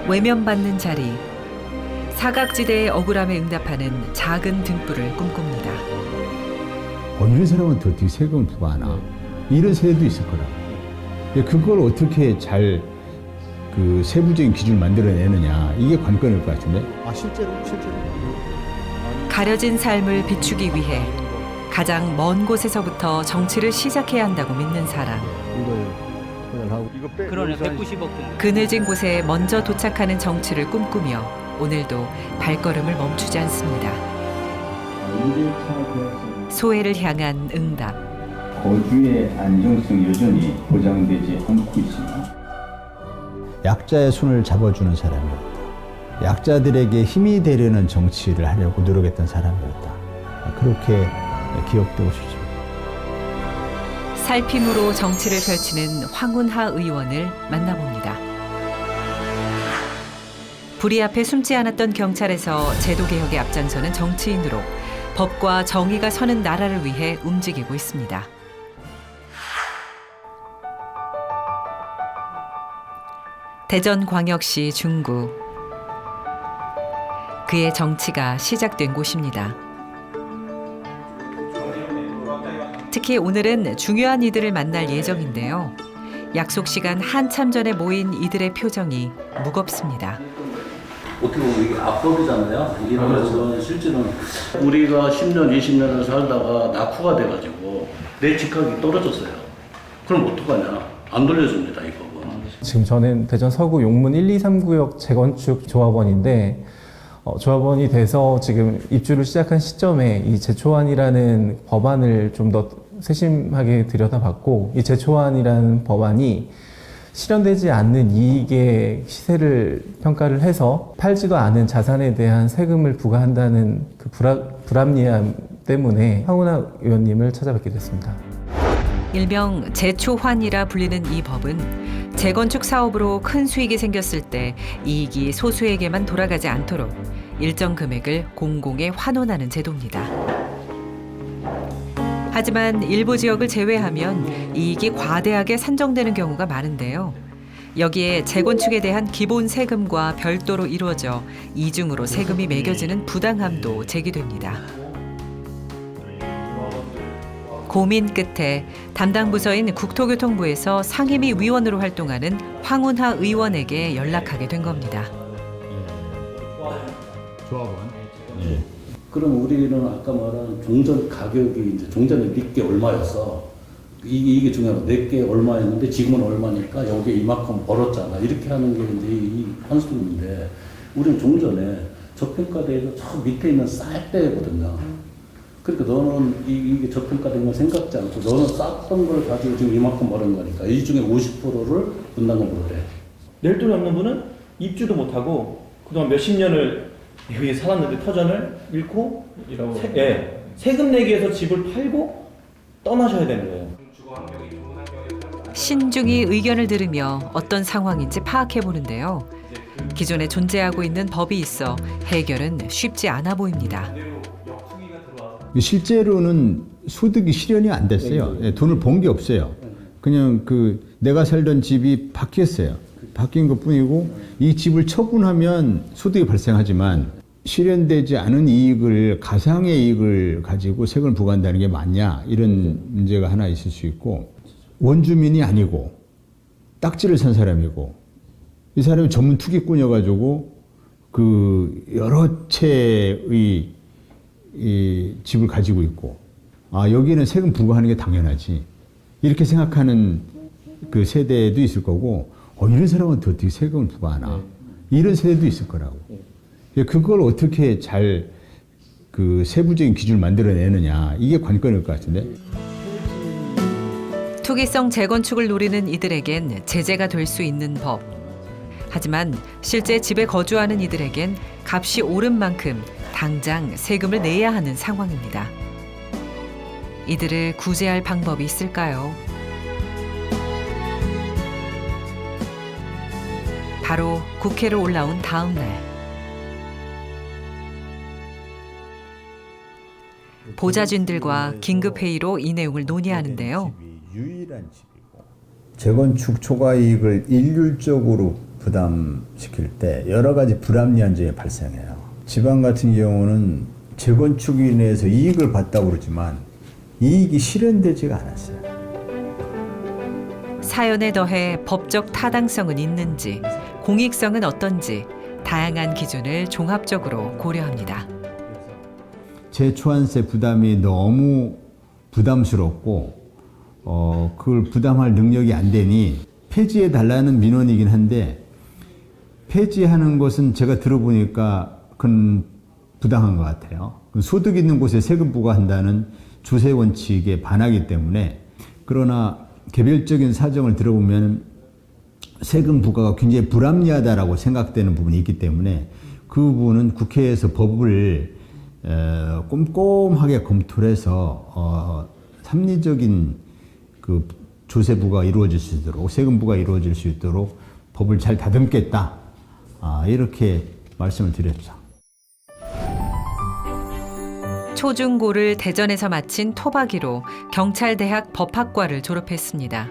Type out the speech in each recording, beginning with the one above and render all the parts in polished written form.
외면받는 자리, 사각지대의 억울함에 응답하는 작은 등불을 꿈꿉니다. 이런 사람한테 어떻게 세금을 부과하나? 이런 세대도 있을 거라고. 그걸 어떻게 잘 그 세부적인 기준을 만들어내느냐, 이게 관건일 것 같은데. 실제로. 가려진 삶을 비추기 위해 가장 먼 곳에서부터 정치를 시작해야 한다고 믿는 사람. 그러네, 190억 정도. 그늘진 곳에 먼저 도착하는 정치를 꿈꾸며 오늘도 발걸음을 멈추지 않습니다. 소외를 향한 응답. 거주의 안정성이 여전히 보장되지 않고 있습니다. 약자의 손을 잡아주는 사람이었다. 약자들에게 힘이 되려는 정치를 하려고 노력했던 사람이었다. 그렇게 기억되고 싶죠. 살핌으로 정치를 펼치는 황운하 의원을 만나봅니다. 불의 앞에 숨지 않았던 경찰에서 제도개혁에 앞장서는 정치인으로 법과 정의가 서는 나라를 위해 움직이고 있습니다. 대전광역시 중구. 그의 정치가 시작된 곳입니다. 특히 오늘은 중요한 이들을 만날 예정인데요. 약속 시간 한참 전에 모인 이들의 표정이 무겁습니다. 어떻게 보면 이게 악법이잖아요. 이러면서 실제는 우리가 10년, 20년을 살다가 낙후가 돼가지고 내 직각이 떨어졌어요. 그럼 어떡하냐? 안 돌려줍니다, 이 법은. 지금 저는 대전 서구 용문 1, 2, 3구역 재건축 조합원인데 조합원이 돼서 지금 입주를 시작한 시점에 이 제초안이라는 법안을 좀 더 세심하게 들여다봤고, 이 제초안이라는 법안이 실현되지 않는 이익의 시세를 평가를 해서 팔지도 않은 자산에 대한 세금을 부과한다는 그 불합리함 때문에 황운하 의원님을 찾아뵙게 됐습니다. 일명 제초환이라 불리는 이 법은 재건축 사업으로 큰 수익이 생겼을 때 이익이 소수에게만 돌아가지 않도록 일정 금액을 공공에 환원하는 제도입니다. 하지만 일부 지역을 제외하면 이익이 과대하게 산정되는 경우가 많은데요. 여기에 재건축에 대한 기본 세금과 별도로 이루어져 이중으로 세금이 매겨지는 부당함도 제기됩니다. 고민 끝에 담당 부서인 국토교통부에서 상임위 위원으로 활동하는 황운하 의원에게 연락하게 된 겁니다. 조합원. 그럼 우리는 아까 말한 종전 가격이 이제 종전에 내게 얼마였어. 이게 중요하고 내게 얼마였는데 지금은 얼마니까 여기에 이만큼 벌었잖아. 이렇게 하는 게 이제 이 한수인데 우리는 종전에 저평가대에서 저 밑에 있는 쌀때거든요. 그러니까 너는 이게 저평가된 걸 생각지 않고 너는 쌌던 걸 가지고 지금 이만큼 벌은 거니까 이 중에 50%를 분담금으로 해. 낼 돈이 없는 분은 입주도 못하고 그동안 몇십 년을 여기 살았는데 터전을 잃고 세금 내기 위해서 집을 팔고 떠나셔야 되는 거예요. 신중히 의견을 들으며 어떤 상황인지 파악해 보는데요. 기존에 존재하고 있는 법이 있어 해결은 쉽지 않아 보입니다. 실제로는 소득이 실현이 안 됐어요. 돈을 번 게 없어요. 그냥 내가 살던 집이 바뀌었어요. 바뀐 것뿐이고 이 집을 처분하면 소득이 발생하지만 실현되지 않은 이익을, 가상의 이익을 가지고 세금을 부과한다는 게 맞냐, 이런 문제가 하나 있을 수 있고, 원주민이 아니고 딱지를 산 사람이고 이 사람이 전문 투기꾼이어가지고 여러 채의 이 집을 가지고 있고, 여기는 세금 부과하는 게 당연하지, 이렇게 생각하는 그 세대도 있을 거고, 이런 사람한테 어떻게 세금을 부과하나, 이런 세대도 있을 거라고. 그걸 어떻게 잘 세부적인 기준을 만들어내느냐, 이게 관건일 것 같은데. 투기성 재건축을 노리는 이들에겐 제재가 될 수 있는 법. 하지만 실제 집에 거주하는 이들에겐 값이 오른 만큼 당장 세금을 내야 하는 상황입니다. 이들을 구제할 방법이 있을까요? 바로 국회로 올라온 다음 날. 보좌진들과 긴급회의로 이 내용을 논의하는데요. 재건축 초과이익을 일률적으로 부담시킬 때 여러 가지 불합리한 점이 발생해요. 지방 같은 경우는 재건축 인해서 이익을 봤다고 그러지만 이익이 실현되지가 않았어요. 사연에 더해 법적 타당성은 있는지, 공익성은 어떤지 다양한 기준을 종합적으로 고려합니다. 재초안세 부담이 너무 부담스럽고 그걸 부담할 능력이 안 되니 폐지해 달라는 민원이긴 한데 폐지하는 것은 제가 들어보니까 그건 부당한 것 같아요. 소득 있는 곳에 세금 부과한다는 주세 원칙에 반하기 때문에 그러나 개별적인 사정을 들어보면 세금 부과가 굉장히 불합리하다라고 생각되는 부분이 있기 때문에 그 부분은 국회에서 법을 꼼꼼하게 검토를 해서 합리적인 그 조세 부과가 이루어질 수 있도록 세금 부과가 이루어질 수 있도록 법을 잘 다듬겠다 이렇게 말씀을 드렸죠. 초중고를 대전에서 마친 토박이로 경찰대학 법학과를 졸업했습니다.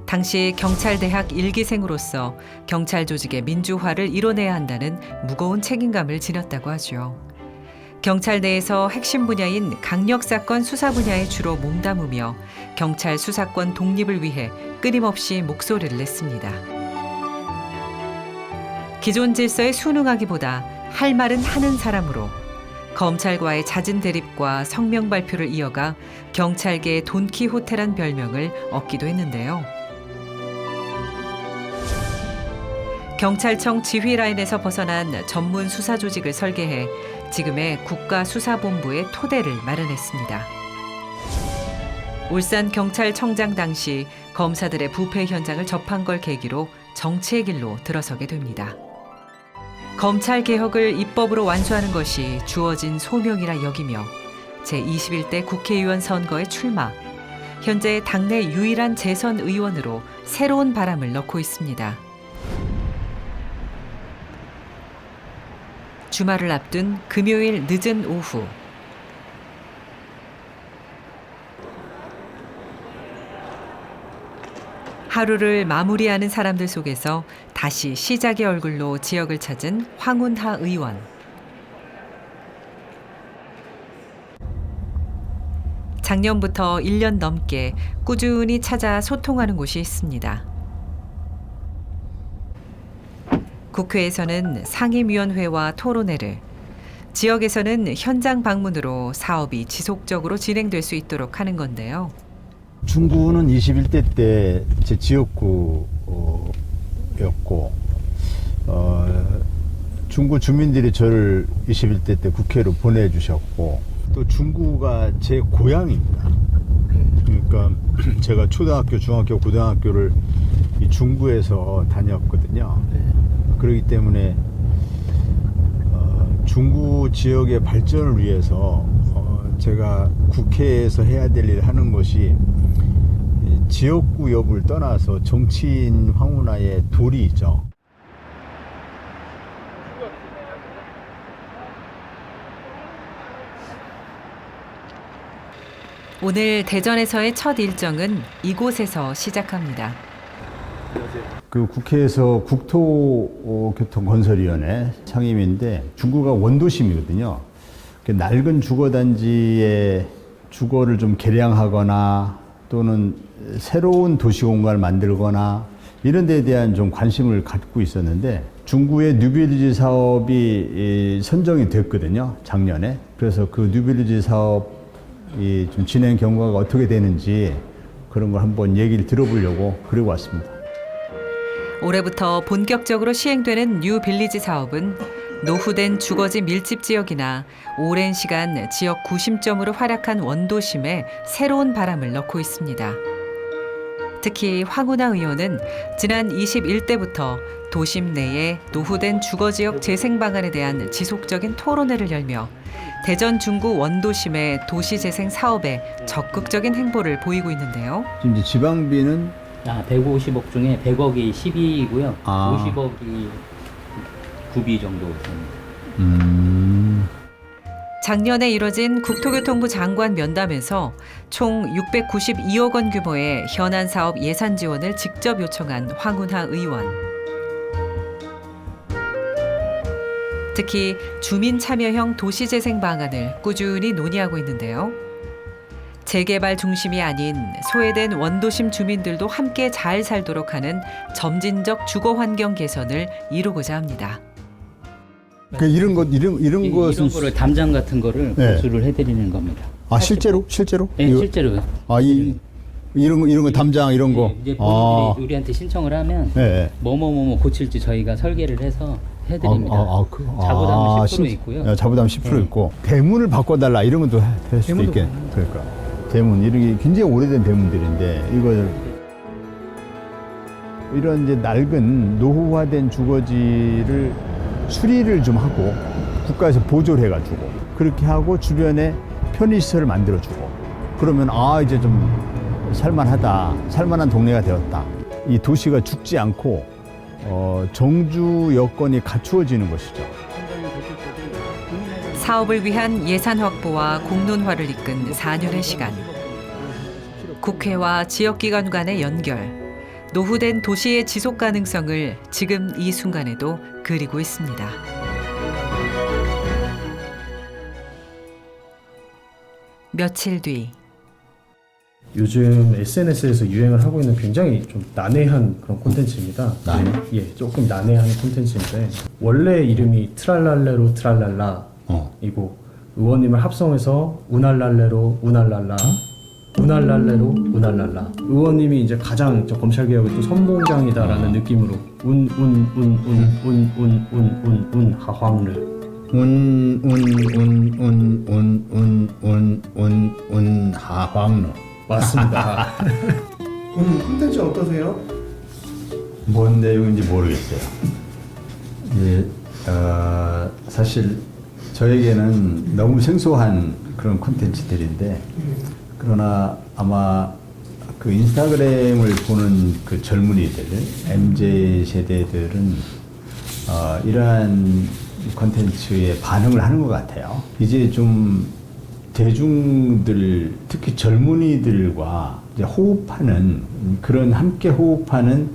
당시 경찰대학 1기생으로서 경찰 조직의 민주화를 이뤄내야 한다는 무거운 책임감을 지녔다고 하죠. 경찰 내에서 핵심 분야인 강력사건 수사 분야에 주로 몸담으며 경찰 수사권 독립을 위해 끊임없이 목소리를 냈습니다. 기존 질서에 순응하기보다 할 말은 하는 사람으로 검찰과의 잦은 대립과 성명 발표를 이어가 경찰계의 돈키호테란 별명을 얻기도 했는데요. 경찰청 지휘 라인에서 벗어난 전문 수사 조직을 설계해 지금의 국가수사본부의 토대를 마련했습니다. 울산경찰청장 당시 검사들의 부패 현장을 접한 걸 계기로 정치의 길로 들어서게 됩니다. 검찰개혁을 입법으로 완수하는 것이 주어진 소명이라 여기며 제21대 국회의원 선거에 출마, 현재 당내 유일한 재선 의원으로 새로운 바람을 넣고 있습니다. 주말을 앞둔 금요일 늦은 오후. 하루를 마무리하는 사람들 속에서 다시 시작의 얼굴로 지역을 찾은 황운하 의원. 작년부터 1년 넘게 꾸준히 찾아 소통하는 곳이 있습니다. 국회에서는 상임위원회와 토론회를, 지역에서는 현장 방문으로 사업이 지속적으로 진행될 수 있도록 하는 건데요. 중구는 21대 때 제 지역구였고 중구 주민들이 저를 21대 때 국회로 보내주셨고 또 중구가 제 고향입니다. 그러니까 제가 초등학교, 중학교, 고등학교를 이 중구에서 다녔거든요. 그렇기 때문에 중구 지역의 발전을 위해서 제가 국회에서 해야 될 일을 하는 것이 지역구 여부를 떠나서 정치인 황운하의 도리이죠. 오늘 대전에서의 첫 일정은 이곳에서 시작합니다. 그 국회에서 국토교통건설위원회 상임인데 중구가 원도심이거든요. 낡은 주거단지의 주거를 좀 개량하거나 또는 새로운 도시공간을 만들거나 이런 데에 대한 좀 관심을 갖고 있었는데 중구의 뉴빌리지 사업이 선정이 됐거든요, 작년에. 그래서 그 뉴빌리지 사업이 좀 진행 경과가 어떻게 되는지 그런 걸 한번 얘기를 들어보려고 그러고 왔습니다. 올해부터 본격적으로 시행되는 뉴빌리지 사업은 노후된 주거지 밀집 지역이나 오랜 시간 지역 구심점으로 활약한 원도심에 새로운 바람을 넣고 있습니다. 특히 황운하 의원은 지난 21대부터 도심 내의 노후된 주거지역 재생 방안에 대한 지속적인 토론회를 열며 대전 중구 원도심의 도시재생 사업에 적극적인 행보를 보이고 있는데요. 지금 이제 지방비는 150억 중에 100억이 12이고요. 아. 50억이 9비 정도 됩니다. 작년에 이뤄진 국토교통부 장관 면담에서 총 692억 원 규모의 현안 사업 예산 지원을 직접 요청한 황운하 의원. 특히 주민 참여형 도시재생 방안을 꾸준히 논의하고 있는데요. 재개발 중심이 아닌 소외된 원도심 주민들도 함께 잘 살도록 하는 점진적 주거 환경 개선을 이루고자 합니다. 이런 이런 것은 거를 담장 같은 거를 네. 보수를 해드리는 겁니다. 실제로? 네, 이거- 실제로요. 이런 거 담장 이런 거. 이제 본인들이 우리한테 신청을 하면 네. 뭐뭐 고칠지 저희가 설계를 해서 해드립니다. 자부담은 10% 있고요. 자부담 10% 네. 있고 대문을 바꿔달라 이런 것도 할 수도 있겠. 그러니까 대문 이런 게 굉장히 오래된 대문들인데 이런 이제 낡은 노후화된 주거지를 수리를 좀 하고 국가에서 보조를 해가지고 그렇게 하고 주변에 편의시설을 만들어주고 그러면 이제 좀 살만한 동네가 되었다. 이 도시가 죽지 않고 정주 여건이 갖추어지는 것이죠. 사업을 위한 예산 확보와 공론화를 이끈 4년의 시간. 국회와 지역기관 간의 연결, 노후된 도시의 지속 가능성을 지금 이 순간에도 그리고 있습니다. 며칠 뒤 요즘 SNS에서 유행을 하고 있는 굉장히 좀 난해한 그런 콘텐츠입니다. 예, 조금 난해한 콘텐츠인데 원래 이름이 트랄랄레로 트랄랄라이고 의원님을 합성해서 우날랄레로 우날랄라 우날랄레로 우날랄라 의원님이 이제 가장 검찰 개혁의 또 선봉장이다라는 느낌으로 하황르 하방로. 맞습니다. 오늘 콘텐츠 어떠세요? 뭔 내용인지 모르겠어요. 사실 저에게는 너무 생소한 그런 콘텐츠들인데 그러나 아마 그 인스타그램을 보는 그 젊은이들, MZ 세대들은 이러한 콘텐츠에 반응을 하는 것 같아요. 이제 좀 대중들, 특히 젊은이들과 이제 함께 호흡하는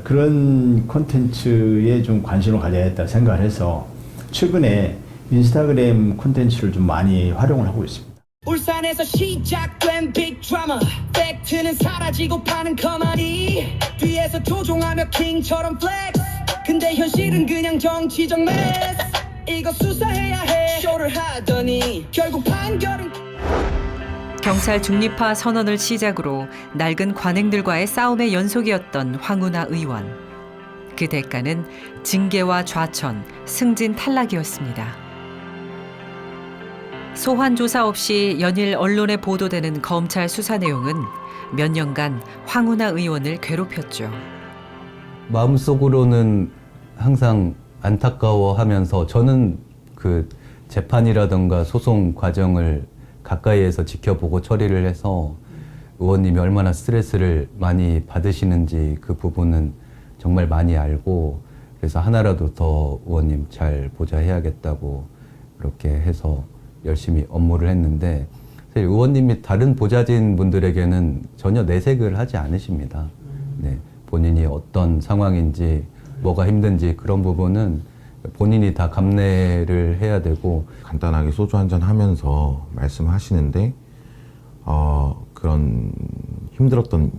그런 콘텐츠에 좀 관심을 가져야겠다 생각을 해서 최근에 인스타그램 콘텐츠를 좀 많이 활용을 하고 있습니다. 울산에서 시작된 빅 드라마 팩트는 사라지고 파는 커머디 뒤에서 조종하며 킹처럼 플렉스 근데 현실은 그냥 정치적 메스 이거 수사해야 해 쇼를 하더니 결국 판결은 경찰 중립화 선언을 시작으로 낡은 관행들과의 싸움의 연속이었던 황운하 의원. 그 대가는 징계와 좌천, 승진 탈락이었습니다. 소환 조사 없이 연일 언론에 보도되는 검찰 수사 내용은 몇 년간 황운하 의원을 괴롭혔죠. 마음속으로는 항상 안타까워하면서 저는 그 재판이라든가 소송 과정을 가까이에서 지켜보고 처리를 해서 의원님이 얼마나 스트레스를 많이 받으시는지 그 부분은 정말 많이 알고 그래서 하나라도 더 의원님 잘 보좌해야겠다고 그렇게 해서 열심히 업무를 했는데 사실 의원님이 다른 보좌진 분들에게는 전혀 내색을 하지 않으십니다. 네, 본인이 어떤 상황인지 뭐가 힘든지 그런 부분은 본인이 다 감내를 해야 되고 간단하게 소주 한잔 하면서 말씀하시는데 그런 힘들었던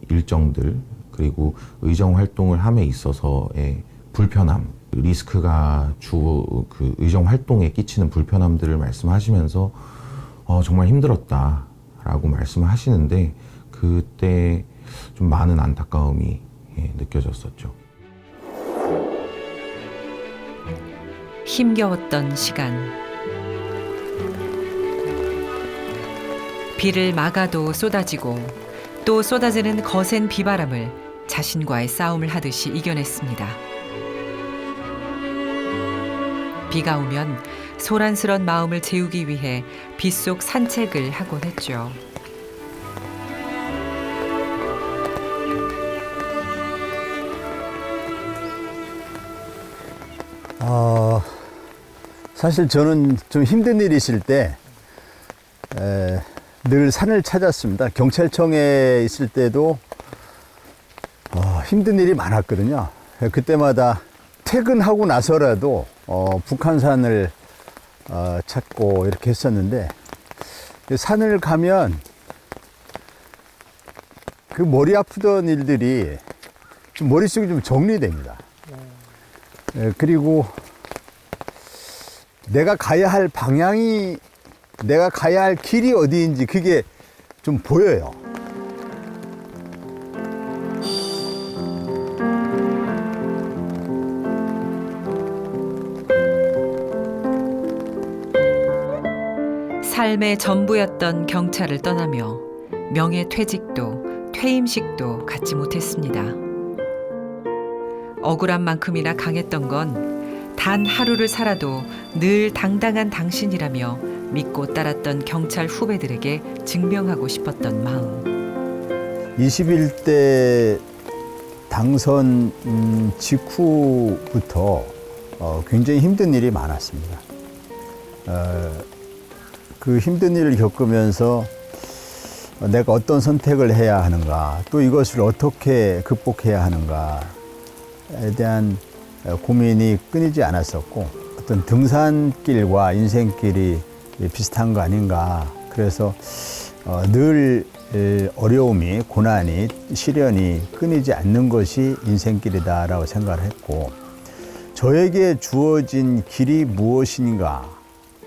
일정들 그리고 의정 활동을 함에 있어서의 불편함 리스크가 그 의정 활동에 끼치는 불편함들을 말씀하시면서 정말 힘들었다라고 말씀하시는데 그때 좀 많은 안타까움이 느껴졌었죠. 힘겨웠던 시간. 비를 막아도 쏟아지고 또 쏟아지는 거센 비바람을 자신과의 싸움을 하듯이 이겨냈습니다. 비가 오면 소란스런 마음을 재우기 위해 빗속 산책을 하곤 했죠. 사실 저는 좀 힘든 일이 있을 때 늘 산을 찾았습니다. 경찰청에 있을 때도 힘든 일이 많았거든요. 그때마다 퇴근하고 나서라도 북한산을 찾고 이렇게 했었는데 산을 가면 그 머리 아프던 일들이 좀 머릿속에 좀 정리됩니다. 그리고 내가 가야 할 방향이, 내가 가야 할 길이 어디인지 그게 좀 보여요. 삶의 전부였던 경찰을 떠나며 명예퇴직도 퇴임식도 갖지 못했습니다. 억울한 만큼이나 강했던 건 단 하루를 살아도 늘 당당한 당신이라며 믿고 따랐던 경찰 후배들에게 증명하고 싶었던 마음. 21대 당선 직후부터 굉장히 힘든 일이 많았습니다. 그 힘든 일을 겪으면서 내가 어떤 선택을 해야 하는가, 또 이것을 어떻게 극복해야 하는가에 대한 고민이 끊이지 않았었고, 어떤 등산길과 인생길이 비슷한 거 아닌가. 그래서 늘 어려움이, 고난이, 시련이 끊이지 않는 것이 인생길이다라고 생각을 했고, 저에게 주어진 길이 무엇인가,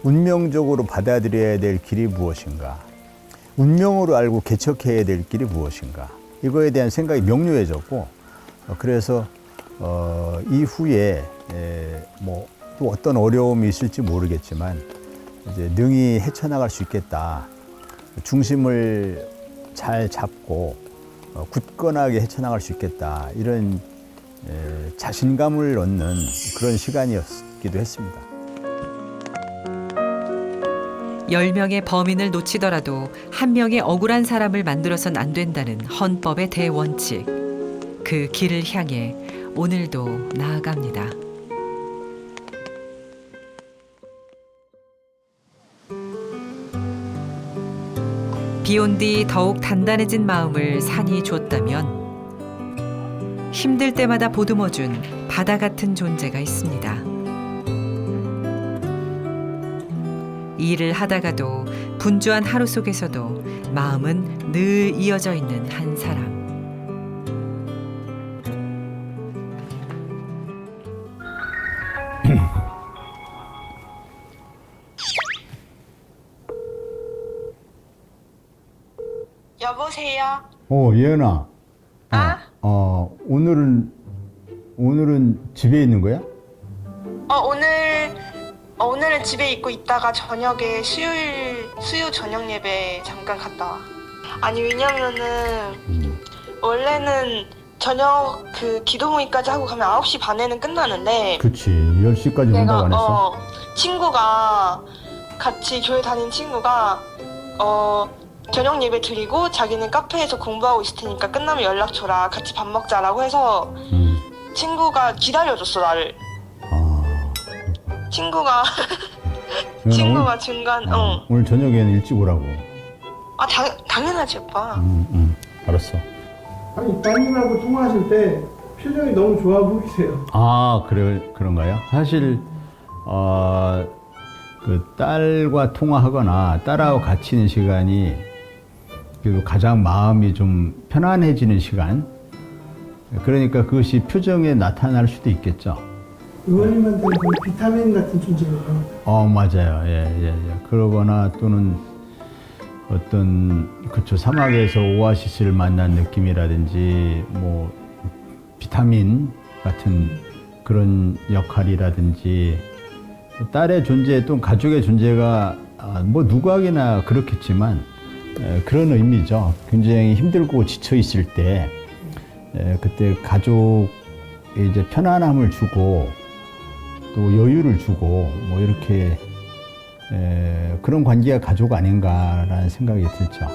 운명적으로 받아들여야 될 길이 무엇인가, 운명으로 알고 개척해야 될 길이 무엇인가, 이거에 대한 생각이 명료해졌고, 그래서 이후에 뭐 또 어떤 어려움이 있을지 모르겠지만 이제 능히 헤쳐나갈 수 있겠다. 중심을 잘 잡고 굳건하게 헤쳐나갈 수 있겠다. 이런 자신감을 얻는 그런 시간이었기도 했습니다. 10명의 범인을 놓치더라도 한 명의 억울한 사람을 만들어선 안 된다는 헌법의 대원칙. 그 길을 향해 오늘도 나아갑니다. 비온 뒤 더욱 단단해진 마음을 산이 줬다면 힘들 때마다 보듬어준 바다 같은 존재가 있습니다. 일을 하다가도 분주한 하루 속에서도 마음은 늘 이어져 있는 한 사람. 여보세요? 예은아. 오늘은 집에 있는 거야? 오늘은 집에 있고 있다가 저녁에 수요 저녁 예배 잠깐 갔다 와. 아니 왜냐면은 원래는 저녁 그 기도 모임까지 하고 가면 9시 반에는 끝나는데, 그치, 10시까지 온다고 안 했어? 친구가 같이 교회 다닌 친구가 저녁 예배 드리고 자기는 카페에서 공부하고 있을 테니까 끝나면 연락 줘라, 같이 밥 먹자라고 해서 친구가 기다려줬어 나를. 친구가 중간 오늘 저녁에는 일찍 오라고. 당연하지 오빠. 알았어. 아니 따님하고 통화하실 때 표정이 너무 좋아 보이세요. 그런가요? 사실 그 딸과 통화하거나 딸하고 같이 있는 시간이 그리고 가장 마음이 좀 편안해지는 시간. 그러니까 그것이 표정에 나타날 수도 있겠죠. 의원님한테는 비타민 같은 존재예요. 맞아요. 예. 그러거나 또는 어떤 사막에서 오아시스를 만난 느낌이라든지 뭐 비타민 같은 그런 역할이라든지, 딸의 존재 또 가족의 존재가 뭐 누구에게나 그렇겠지만 그런 의미죠. 굉장히 힘들고 지쳐 있을 때 그때 가족에 이제 편안함을 주고 또 여유를 주고 뭐 이렇게 그런 관계가 가족 아닌가라는 생각이 들죠.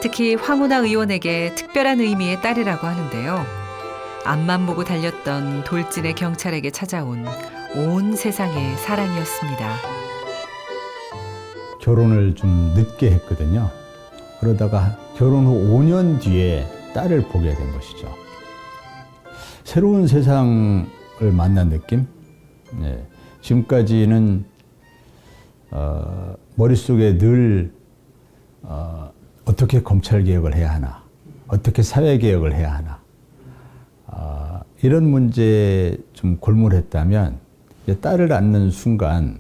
특히 황운하 의원에게 특별한 의미의 딸이라고 하는데요. 앞만 보고 달렸던 돌진의 경찰에게 찾아온 온 세상의 사랑이었습니다. 결혼을 좀 늦게 했거든요. 그러다가 결혼 후 5년 뒤에 딸을 보게 된 것이죠. 새로운 세상을 만난 느낌? 네. 지금까지는 머릿속에 늘 어떻게 검찰개혁을 해야 하나, 어떻게 사회개혁을 해야 하나, 이런 문제에 좀 골몰했다면 딸을 낳는 순간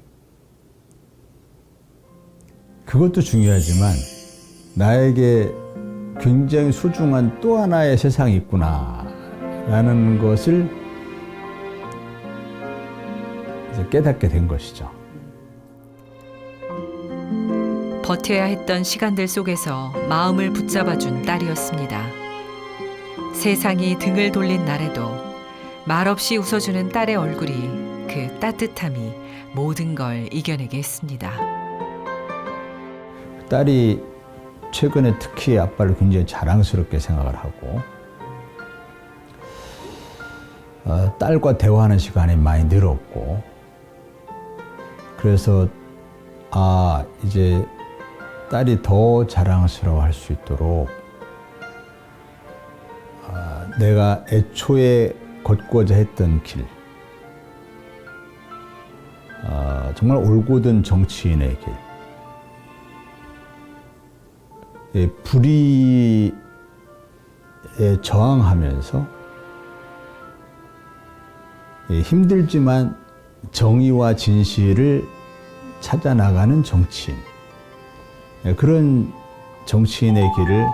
그것도 중요하지만 나에게 굉장히 소중한 또 하나의 세상이 있구나 라는 것을 이제 깨닫게 된 것이죠. 버텨야 했던 시간들 속에서 마음을 붙잡아준 딸이었습니다. 세상이 등을 돌린 날에도 말없이 웃어주는 딸의 얼굴이 그 따뜻함이 모든 걸 이겨내게 했습니다. 딸이 최근에 특히 아빠를 굉장히 자랑스럽게 생각을 하고 딸과 대화하는 시간이 많이 늘었고 그래서 이제 딸이 더 자랑스러워할 수 있도록 내가 애초에 걷고자 했던 길, 정말 올곧은 정치인의 길, 불의에 저항하면서 힘들지만 정의와 진실을 찾아 나가는 정치인, 그런 정치인의 길을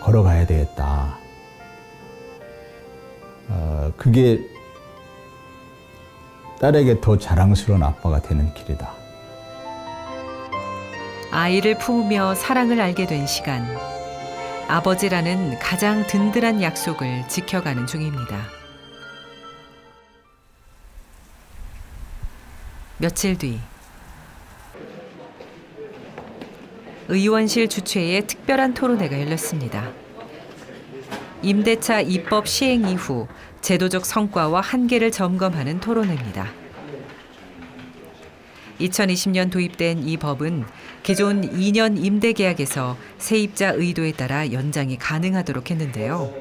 걸어가야 되겠다. 그게 딸에게 더 자랑스러운 아빠가 되는 길이다. 아이를 품으며 사랑을 알게 된 시간. 아버지라는 가장 든든한 약속을 지켜가는 중입니다. 며칠 뒤 의원실 주최의 특별한 토론회가 열렸습니다. 임대차 입법 시행 이후 제도적 성과와 한계를 점검하는 토론회입니다. 2020년 도입된 이 법은 기존 2년 임대 계약에서 세입자 의도에 따라 연장이 가능하도록 했는데요.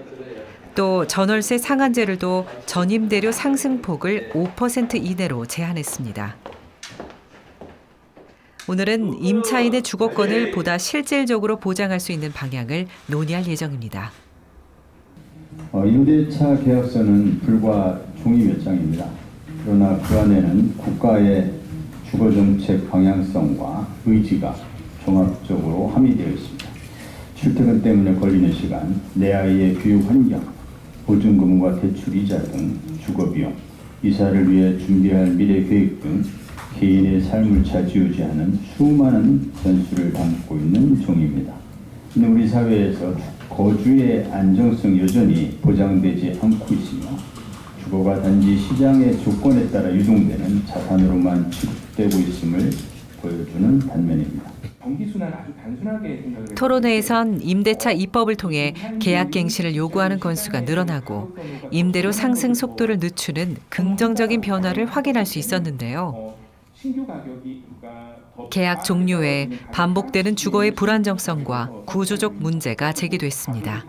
또 전월세 상한제를 둬 전임대료 상승폭을 5% 이내로 제한했습니다. 오늘은 임차인의 주거권을 보다 실질적으로 보장할 수 있는 방향을 논의할 예정입니다. 임대차 계약서는 불과 종이 몇 장입니다. 그러나 그 안에는 국가의 주거정책 방향성과 의지가 종합적으로 함의되어 있습니다. 출퇴근 때문에 걸리는 시간, 내 아이의 교육 환경, 보증금과 대출 이자 등 주거비용, 이사를 위해 준비할 미래 계획 등 개인의 삶을 좌지우지하는 수많은 변수를 담고 있는 종입니다. 우리 사회에서 거주의 안정성 여전히 보장되지 않고 있으며 주거가 단지 시장의 조건에 따라 유동되는 자산으로만 취급되고 있음을 보여주는 단면입니다. 토론회에선 임대차 입법을 통해 계약갱신을 요구하는 건수가 늘어나고 임대료 상승 속도를 늦추는 긍정적인 변화를 확인할 수 있었는데요. 계약 종료 외에 반복되는 주거의 불안정성과 구조적 문제가 제기됐습니다.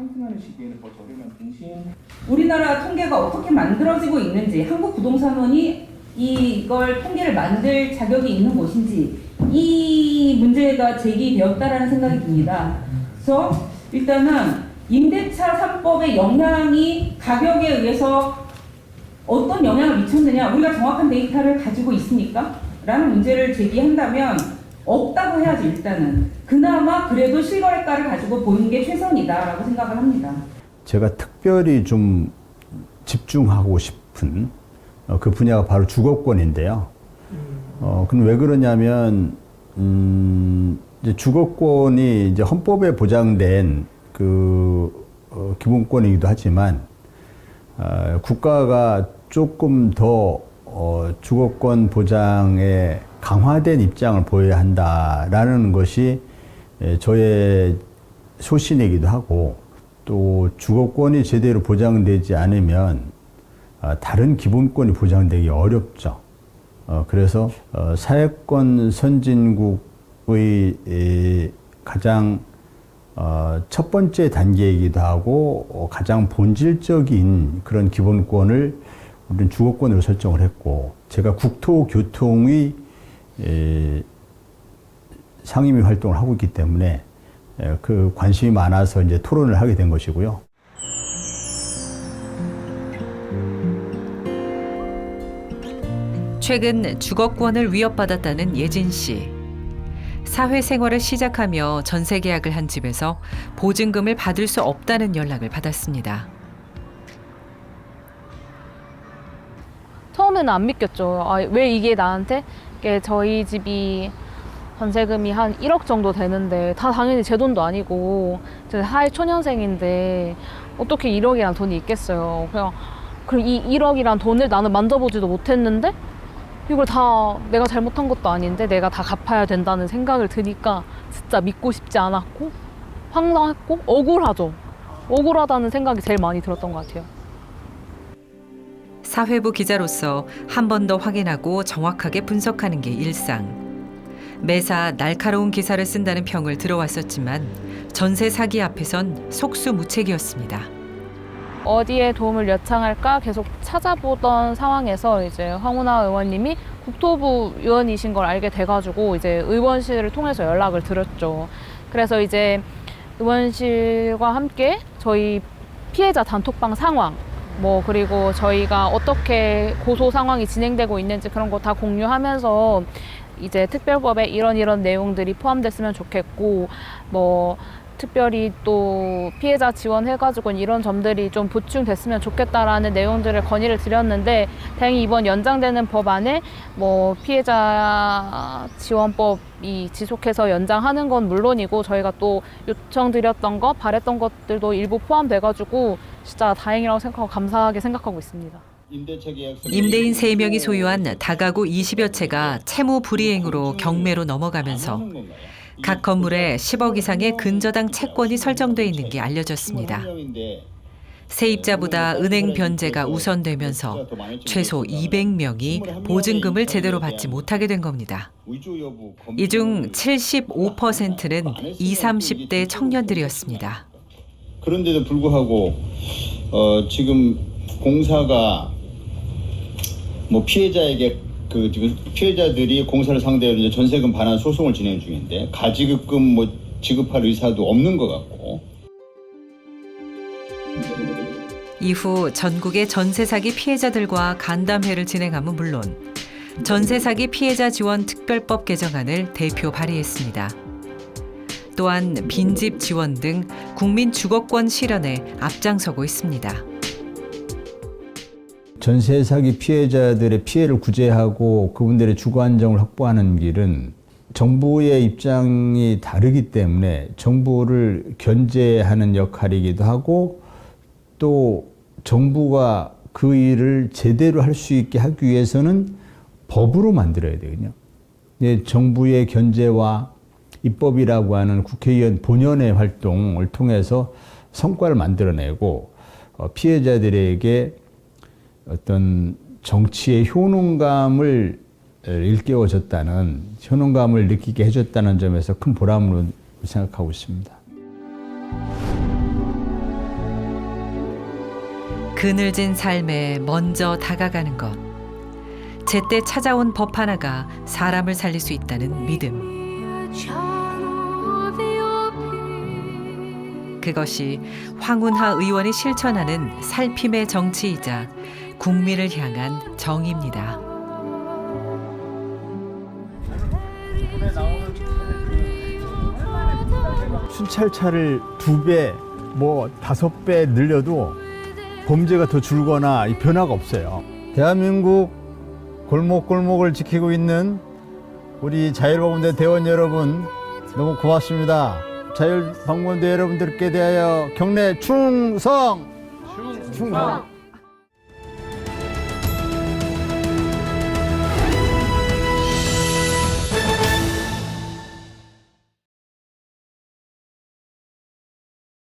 우리나라 통계가 어떻게 만들어지고 있는지, 한국부동산원이 이걸 통계를 만들 자격이 있는 곳인지 이 문제가 제기되었다라는 생각이 듭니다. 그래서 일단은 임대차 3법의 영향이 가격에 의해서 어떤 영향을 미쳤느냐, 우리가 정확한 데이터를 가지고 있습니까? 라는 문제를 제기한다면 없다고 해야지. 일단은 그나마 그래도 실거래가를 가지고 보는 게 최선이다라고 생각을 합니다. 제가 특별히 좀 집중하고 싶은 그 분야가 바로 주거권인데요. 근데 왜 그러냐면 이제 주거권이 이제 헌법에 보장된 그 기본권이기도 하지만 국가가 조금 더 주거권 보장에 강화된 입장을 보여야 한다라는 것이 저의 소신이기도 하고, 또 주거권이 제대로 보장되지 않으면 다른 기본권이 보장되기 어렵죠. 그래서 사회권 선진국의 가장 첫 번째 단계이기도 하고 가장 본질적인 그런 기본권을 우리는 주거권으로 설정을 했고, 제가 국토교통의 상임위 활동을 하고 있기 때문에 그 관심이 많아서 이제 토론을 하게 된 것이고요. 최근 주거권을 위협받았다는 예진 씨. 사회생활을 시작하며 전세 계약을 한 집에서 보증금을 받을 수 없다는 연락을 받았습니다. 처음에는 안 믿겼죠. 왜 이게 나한테? 저희 집이 전세금이 한 1억 정도 되는데 다 당연히 제 돈도 아니고 사회초년생인데 어떻게 1억이란 돈이 있겠어요. 그럼 이 1억이란 돈을 나는 만져보지도 못했는데 이걸 다 내가 잘못한 것도 아닌데 내가 다 갚아야 된다는 생각을 드니까 진짜 믿고 싶지 않았고 황당했고 억울하죠. 억울하다는 생각이 제일 많이 들었던 것 같아요. 사회부 기자로서 한 번 더 확인하고 정확하게 분석하는 게 일상. 매사 날카로운 기사를 쓴다는 평을 들어왔었지만 전세 사기 앞에선 속수무책이었습니다. 어디에 도움을 요청할까 계속 찾아보던 상황에서 이제 황운하 의원님이 국토부 의원이신 걸 알게 돼가지고 이제 의원실을 통해서 연락을 드렸죠. 그래서 이제 의원실과 함께 저희 피해자 단톡방 상황, 그리고 저희가 어떻게 고소 상황이 진행되고 있는지 그런 거 다 공유하면서 이제 특별법에 이런 내용들이 포함됐으면 좋겠고, 특별히 또 피해자 지원해가지고 이런 점들이 좀 보충됐으면 좋겠다라는 내용들을 건의를 드렸는데, 다행히 이번 연장되는 법안에 피해자 지원법이 지속해서 연장하는 건 물론이고 저희가 또 요청드렸던 거, 바랬던 것들도 일부 포함돼가지고 진짜 다행이라고 생각하고 감사하게 생각하고 있습니다. 임대인 3명이 소유한 다가구 20여 채가 채무 불이행으로 경매로 넘어가면서 각 건물에 10억 이상의 근저당 채권이 설정돼 있는 게 알려졌습니다. 세입자보다 은행 변제가 우선되면서 최소 200명이 보증금을 제대로 받지 못하게 된 겁니다. 이 중 75%는 20, 30대 청년들이었습니다. 그런데도 불구하고 지금 공사가 피해자에게 지금 피해자들이 공사를 상대로 이제 전세금 반환 소송을 진행 중인데 가지급금 지급할 의사도 없는 것 같고. 이후 전국의 전세 사기 피해자들과 간담회를 진행함은 물론 전세 사기 피해자 지원 특별법 개정안을 대표 발의했습니다. 또한 빈집 지원 등 국민 주거권 실현에 앞장서고 있습니다. 전세 사기 피해자들의 피해를 구제하고 그분들의 주거 안정을 확보하는 길은 정부의 입장이 다르기 때문에 정부를 견제하는 역할이기도 하고, 또 정부가 그 일을 제대로 할 수 있게 하기 위해서는 법으로 만들어야 되거든요. 정부의 견제와 입법이라고 하는 국회의원 본연의 활동을 통해서 성과를 만들어내고 피해자들에게 어떤 정치의 효능감을 일깨워줬다는, 효능감을 느끼게 해줬다는 점에서 큰 보람으로 생각하고 있습니다. 그늘진 삶에 먼저 다가가는 것. 제때 찾아온 법 하나가 사람을 살릴 수 있다는 믿음. 그것이 황운하 의원이 실천하는 살핌의 정치이자 국민을 향한 정의입니다. 순찰차를 2배, 5배 늘려도 범죄가 더 줄거나 변화가 없어요. 대한민국 골목골목을 지키고 있는 우리 자율방문대 대원 여러분, 너무 고맙습니다. 자율방문대 여러분들께 대하여 경례 충성! 충성!